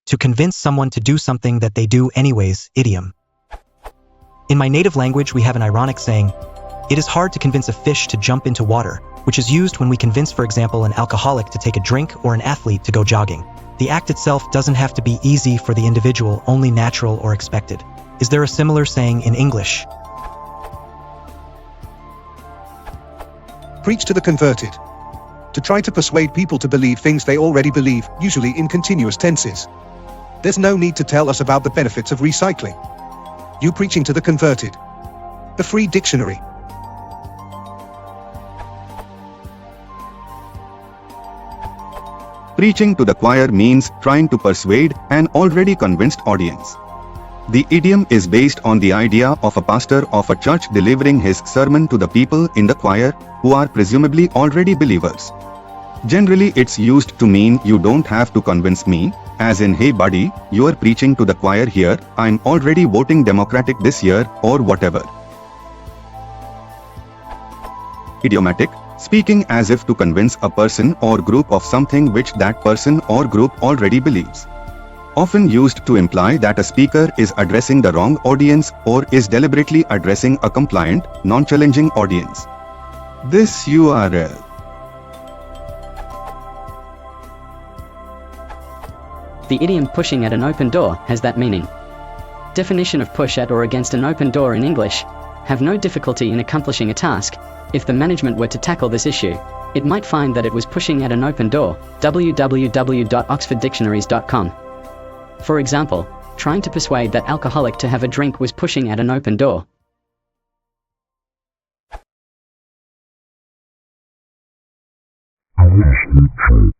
to convince someone to do something that they do anyways, idiom. In my native language, we have an ironic saying, "It is hard to convince a fish to jump into water," which is used when we convince, for example, an alcoholic to take a drink or an athlete to go jogging. The act itself doesn't have to be easy for the individual, only natural or expected. Is there a similar saying in English? Preach to the converted. To try to persuade people to believe things they already believe, usually in continuous tenses. There's no need to tell us about the benefits of recycling. You preaching to the converted. A free dictionary. Preaching to the choir means trying to persuade an already convinced audience. The idiom is based on the idea of a pastor of a church delivering his sermon to the people in the choir, who are presumably already believers. Generally, it's used to mean you don't have to convince me, as in, "Hey buddy, you're preaching to the choir here, I'm already voting Democratic this year," or whatever. Idiomatic, speaking as if to convince a person or group of something which that person or group already believes. Often used to imply that a speaker is addressing the wrong audience or is deliberately addressing a compliant, non-challenging audience. This URL. The idiom pushing at an open door has that meaning. Definition of push at or against an open door in English: have no difficulty in accomplishing a task. If the management were to tackle this issue, it might find that it was pushing at an open door. www.oxforddictionaries.com. For example, trying to persuade that alcoholic to have a drink was pushing at an open door. I want to speak to